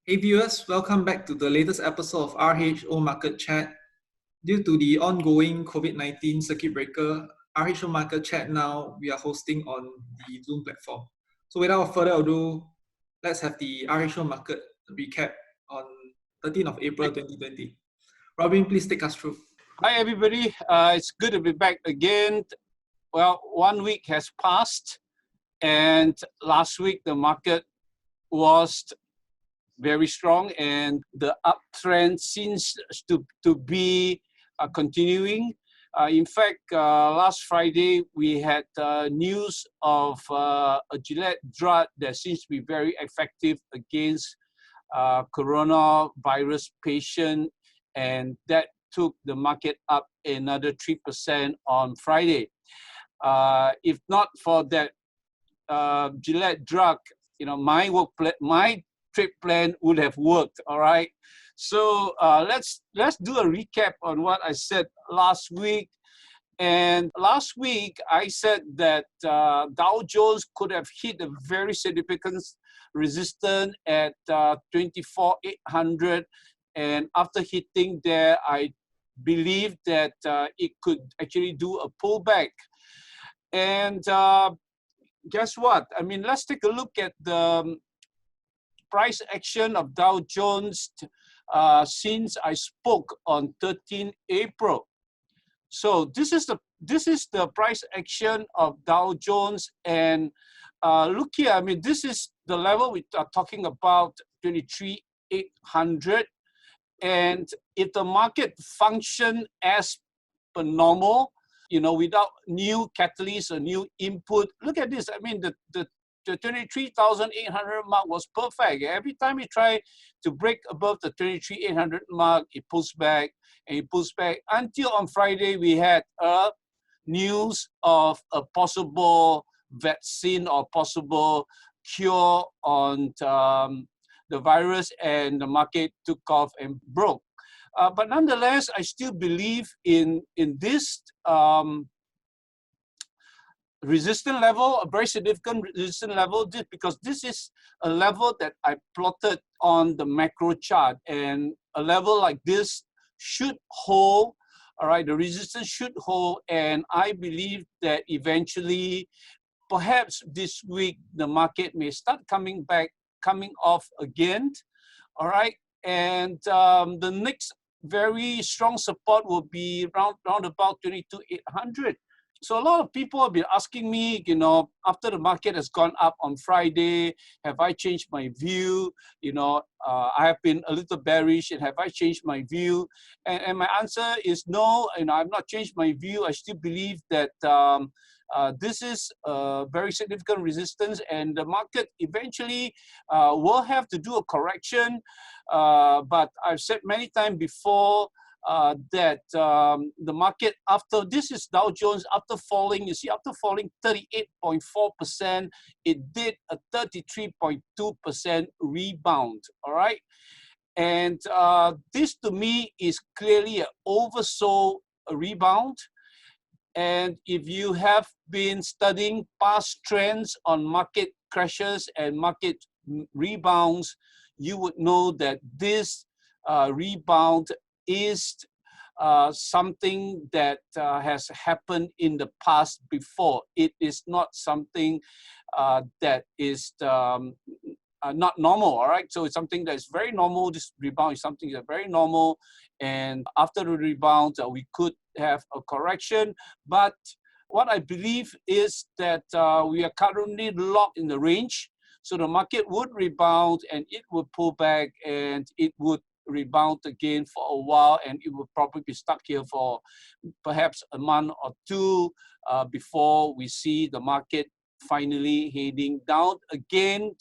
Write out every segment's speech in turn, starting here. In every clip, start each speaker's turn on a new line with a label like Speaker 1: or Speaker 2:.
Speaker 1: Hey viewers, welcome back to the latest episode of RHO Market Chat. Due to the ongoing COVID-19 circuit breaker, RHO Market Chat now we are hosting on the Zoom platform. So without further ado, let's have the RHO Market recap on 13th of April 2020. Robin, please take us through.
Speaker 2: Hi everybody, it's good to be back again. Well, 1 week has passed and last week the market was very strong and the uptrend seems to be continuing. In fact, last Friday we had news of a Gilead drug that seems to be very effective against coronavirus patient, and that took the market up another 3% on Friday. If not for that Gilead drug, my trade plan would have worked. All right. So let's do a recap on what I said last week. And last week I said that Dow Jones could have hit a very significant resistance at 24,800, and after hitting there, I believe that it could actually do a pullback. And guess what? I mean, let's take a look at the price action of Dow Jones since I spoke on 13 April. So this is the price action of Dow Jones, and look here. I mean, this is the level we are talking about, 23,800. And if the market function as per normal, without new catalyst or new input, look at this. I mean, the 23,800 mark was perfect. Every time we try to break above the 23,800 mark, it pulls back and it pulls back until on Friday we had news of a possible vaccine or possible cure on the virus, and the market took off and broke. But nonetheless, I still believe in this resistance level, a very significant resistance level, because this is a level that I plotted on the macro chart, and a level like this should hold. All right, the resistance should hold, and I believe that eventually, perhaps this week, the market may start coming off again. All right, and the next very strong support will be round about 22,800. So a lot of people have been asking me, after the market has gone up on Friday, have I changed my view? I have been a little bearish, and have I changed my view? And my answer is no. I've not changed my view. I still believe that this is a very significant resistance, and the market eventually will have to do a correction. But I've said many times before that the market, after this is Dow Jones, after falling 38.4%, it did a 33.2% rebound. All right. And this to me is clearly an oversold rebound. And if you have been studying past trends on market crashes and market rebounds, you would know that this rebound is something that has happened in the past before. It is not something that is not normal, all right? So it's something that's very normal. This rebound is something that's very normal. And after the rebound, we could have a correction. But what I believe is that we are currently locked in the range. So the market would rebound and it would pull back and it would rebound again for a while, and it will probably be stuck here for perhaps a month or two before we see the market finally heading down again.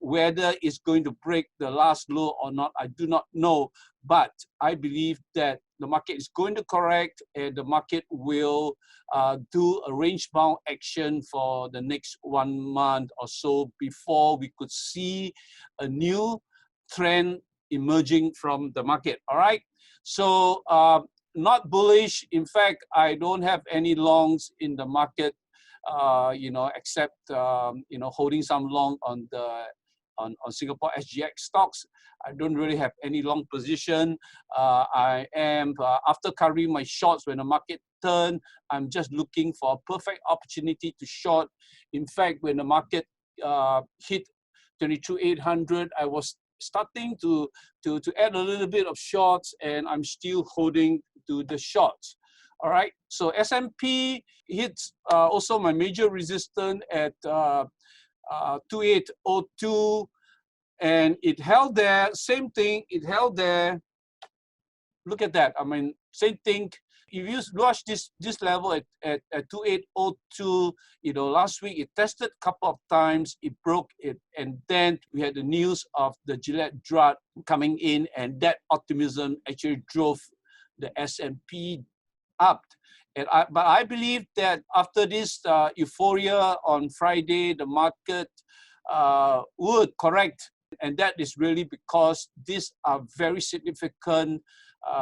Speaker 2: Whether it's going to break the last low or not, I do not know. But I believe that the market is going to correct, and the market will do a range-bound action for the next 1 month or so before we could see a new trend emerging from the market. All right. So not bullish. In fact, I don't have any longs in the market, except holding some long on the Singapore SGX stocks. I don't really have any long position. I am, after covering my shorts when the market turned, I'm just looking for a perfect opportunity to short. In fact, when the market hit 22,800, I was starting to add a little bit of shorts, and I'm still holding to the shorts. All right, so S&P hits also my major resistance at 2802, and it held there. Same thing, it held there. Look at that. I mean, same thing. If you watch this level at 2802, you know, last week it tested a couple of times, it broke it, and then we had the news of the Gilead drug coming in, and that optimism actually drove the S&P up. But I believe that after this euphoria on Friday, the market would correct, and that is really because these are very significant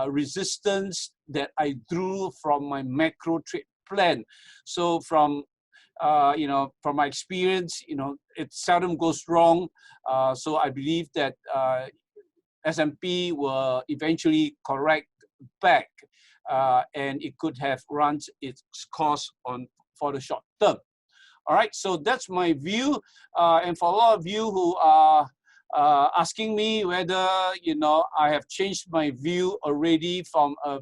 Speaker 2: resistance that I drew from my macro trade plan. So from you know, from my experience, you know, it seldom goes wrong. So I believe that S&P will eventually correct back, and it could have run its course for the short term. All right, so that's my view. And for a lot of you who are asking me whether, you know, I have changed my view already from a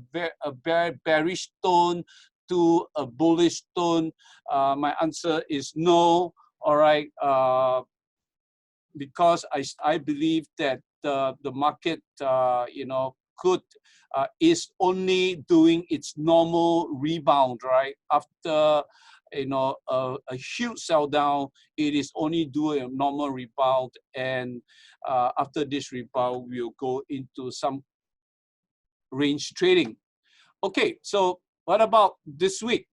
Speaker 2: bearish tone to a bullish tone, my answer is no. All right, because I believe that the market, you know, is only doing its normal rebound, right? After, you know, a huge sell down, it is only doing a normal rebound, and after this rebound, we'll go into some range trading. Okay, so what about this week?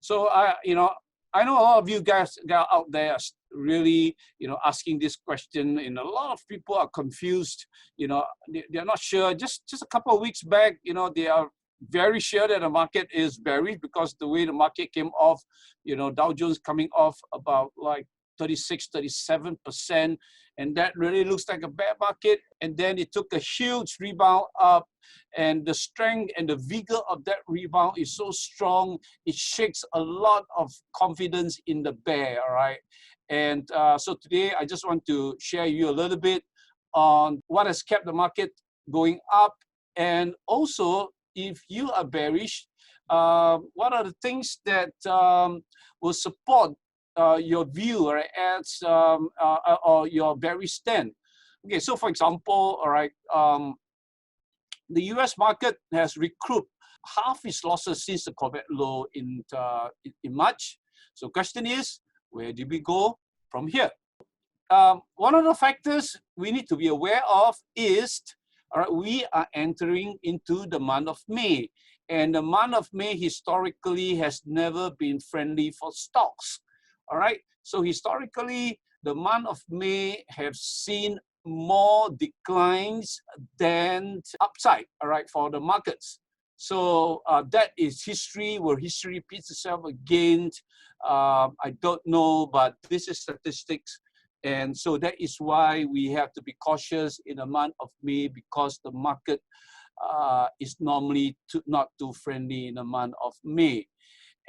Speaker 2: So you know, I know a lot of you guys out there are really, you know, asking this question, and a lot of people are confused. You know, they're not sure. Just a couple of weeks back, you know, they are very sure that the market is bearish because the way the market came off, you know, Dow Jones coming off about like 36–37%, and that really looks like a bear market. And then it took a huge rebound up, and the strength and the vigor of that rebound is so strong, it shakes a lot of confidence in the bear, all right? And so today, I just want to share you a little bit on what has kept the market going up, and also, if you are bearish, what are the things that will support your view, right, as or your bearish stand. Okay, so for example, all right, the U.S. market has recouped half its losses since the COVID low in March. So question is, where do we go from here? One of the factors we need to be aware of is, all right, we are entering into the month of May, and the month of May historically has never been friendly for stocks. All right, so historically, the month of May have seen more declines than upside, all right, for the markets. So that is history. Will history repeats itself again? I don't know, but this is statistics. And so that is why we have to be cautious in the month of May, because the market is normally not too friendly in the month of May.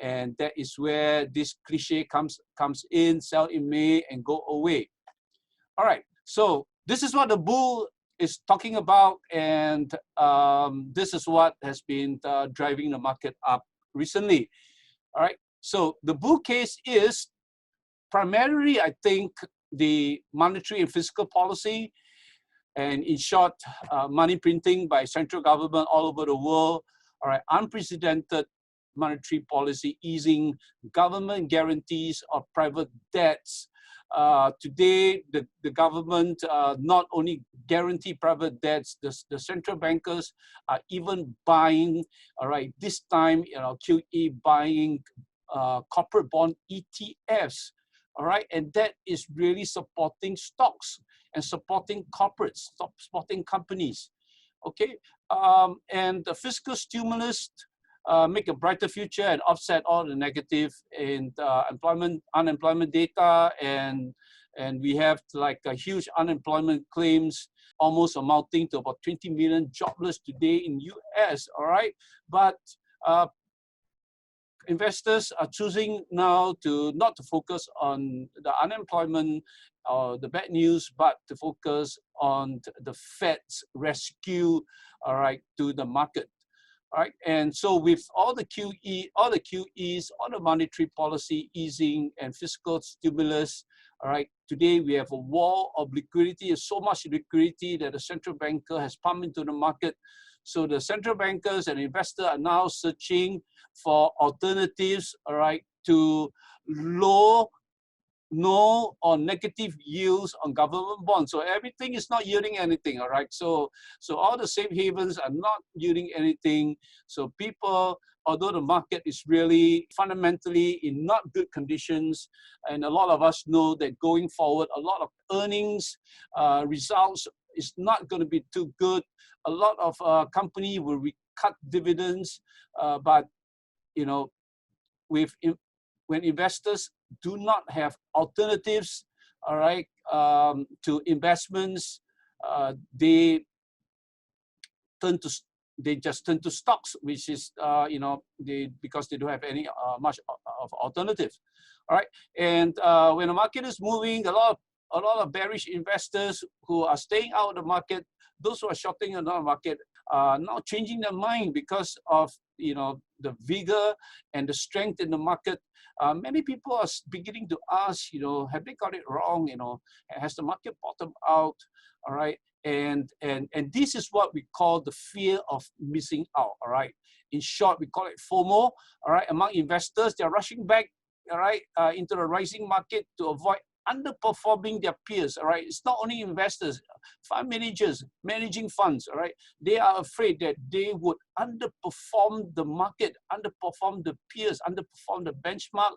Speaker 2: And that is where this cliche comes in: sell in May and go away. All right, so this is what the bull is talking about, and this is what has been driving the market up recently. All right, so the bull case is primarily, I think, the monetary and fiscal policy, and in short, money printing by central government all over the world. All right, unprecedented monetary policy, easing government guarantees of private debts. Today, the government not only guarantee private debts, the central bankers are even buying, all right, this time, you know, QE buying corporate bond ETFs, all right, and that is really supporting stocks and supporting corporates, supporting companies, okay, and the fiscal stimulus make a brighter future and offset all the negative in unemployment data, and and we have like a huge unemployment claims, almost amounting to about 20 million jobless today in US, all right? But investors are choosing now to not to focus on the unemployment or the bad news, but to focus on the Fed's rescue, all right, to the market. All right, and so with all the QEs, all the monetary policy easing and fiscal stimulus, all right, today we have a wall of liquidity, so much liquidity that the central banker has pumped into the market. So the central bankers and investors are now searching for alternatives, all right, to low, no or negative yields on government bonds. So everything is not yielding anything, all right? So all the safe havens are not yielding anything. So people, although the market is really fundamentally in not good conditions, and a lot of us know that going forward, a lot of earnings results is not going to be too good. A lot of company will cut dividends, but you know, when investors do not have alternatives, all right, to investments, they just turn to stocks, which is because they don't have any much of alternatives, all right. And when the market is moving, a lot of bearish investors who are staying out of the market, those who are shorting in the market, now changing their mind because of the vigor and the strength in the market. Many people are beginning to ask, have they got it wrong? Has the market bottomed out? All right, and this is what we call the fear of missing out. All right, in short, we call it FOMO. All right, among investors, they're rushing back, all right, into the rising market to avoid underperforming their peers. All right, it's not only investors, fund managers managing funds. All right, they are afraid that they would underperform the market, underperform the peers, underperform the benchmark.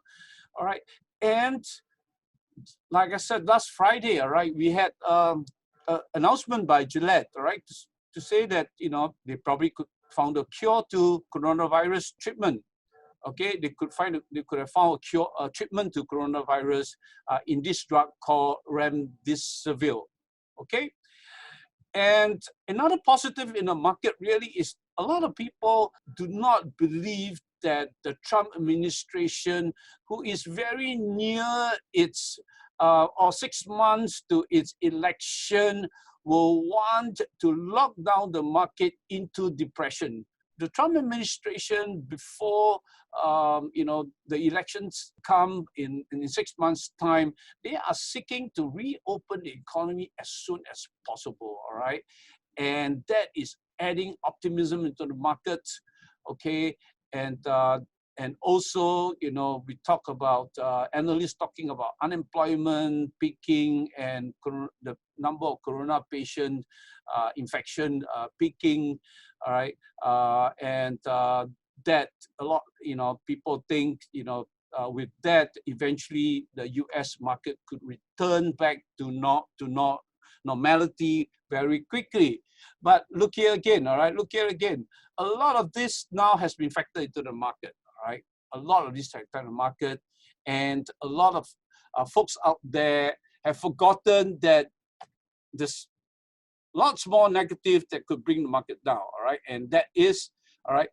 Speaker 2: All right, and like I said last Friday, all right, we had an announcement by Gilead, all right, to say that they probably could found a cure to coronavirus treatment. Okay, they could have found a treatment to coronavirus in this drug called remdesivir. Okay, and another positive in the market really is a lot of people do not believe that the Trump administration, who is very near its or 6 months to its election, will want to lock down the market into depression. The Trump administration, before the elections come in 6 months' time, they are seeking to reopen the economy as soon as possible. All right, and that is adding optimism into the market. Okay, and also we talk about analysts talking about unemployment peaking and the number of corona patient infection peaking. All right, and that a lot, people think, with that, eventually the U.S. market could return back to normality very quickly. But look here again, all right, look here again. A lot of this now has been factored into the market, all right? A lot of this factored in the market, and a lot of folks out there have forgotten that there's lots more negative that could bring the market down, all right? And that is, all right,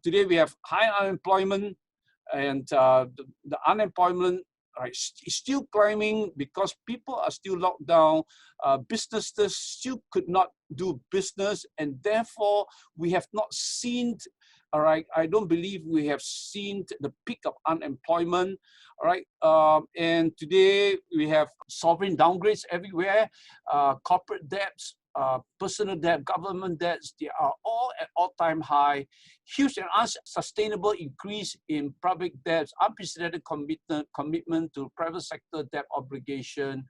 Speaker 2: today we have high unemployment, and the unemployment, right, is still climbing because people are still locked down. Businesses still could not do business, and therefore we have not seen, all right, I don't believe we have seen the peak of unemployment. All right, and today we have sovereign downgrades everywhere, corporate debts, personal debt, government debts, they are all at all-time high. Huge and unsustainable increase in public debts, unprecedented commitment to private sector debt obligation,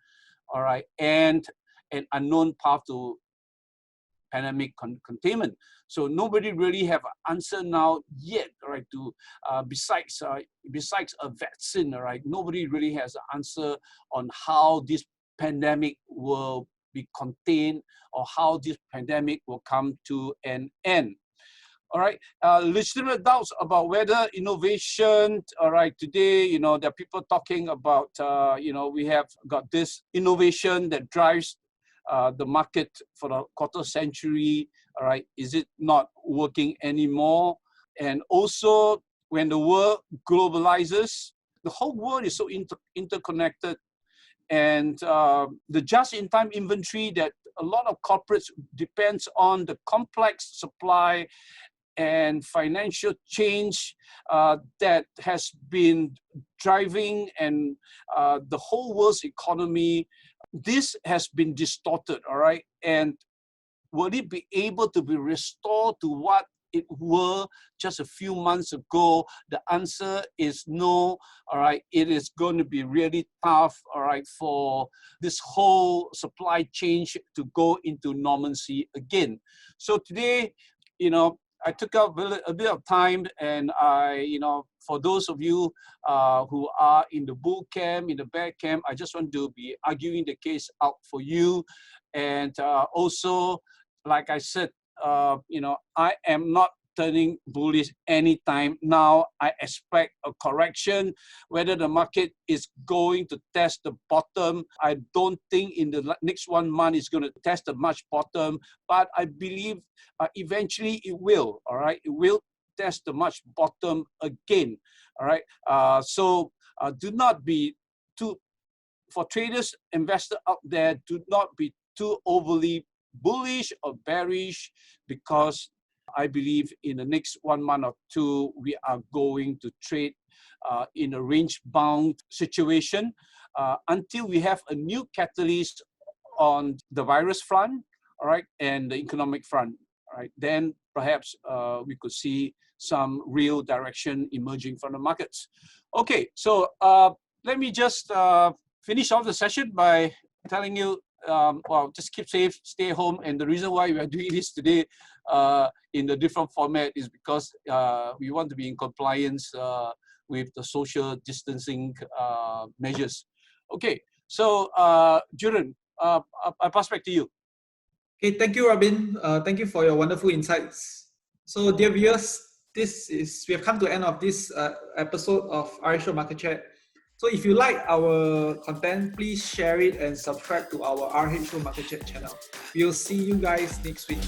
Speaker 2: all right, and an unknown path to pandemic containment. So nobody really have an answer now yet, right? To besides a vaccine, all right, nobody really has an answer on how this pandemic will be contained or how this pandemic will come to an end. All right, legitimate doubts about whether innovation. All right, today, there are people talking about, we have got this innovation that drives the market for the quarter century. All right, is it not working anymore? And also, when the world globalizes, the whole world is so interconnected, and the just-in-time inventory that a lot of corporates depends on, the complex supply and financial change that has been driving and the whole world's economy. This has been distorted, all right? And will it be able to be restored to what it were just a few months ago? The answer is no, all right? It is going to be really tough, all right, for this whole supply chain to go into normalcy again. So today, I took up a bit of time, and for those of you who are in the bull camp, in the bear camp, I just want to be arguing the case out for you. And also, like I said, I am not turning bullish anytime now. I expect a correction. Whether the market is going to test the bottom, I don't think in the next 1 month it's going to test a much bottom, but I believe eventually it will, all right? It will test the much bottom again, all right? So do not be too, for traders, investors out there, do not be too overly bullish or bearish, because I believe in the next 1 month or two, we are going to trade in a range-bound situation until we have a new catalyst on the virus front, all right, and the economic front, all right. Then perhaps we could see some real direction emerging from the markets. Okay, so let me just finish off the session by telling you, just keep safe, stay home. And the reason why we are doing this today in the different format is because we want to be in compliance with the social distancing measures. Okay, so Juren, I pass back to you.
Speaker 1: Okay, thank you, Robin. Thank you for your wonderful insights. So, dear viewers, we have come to the end of this episode of RHO Market Chat. So if you like our content, please share it and subscribe to our RHO Market Chat channel. We'll see you guys next week.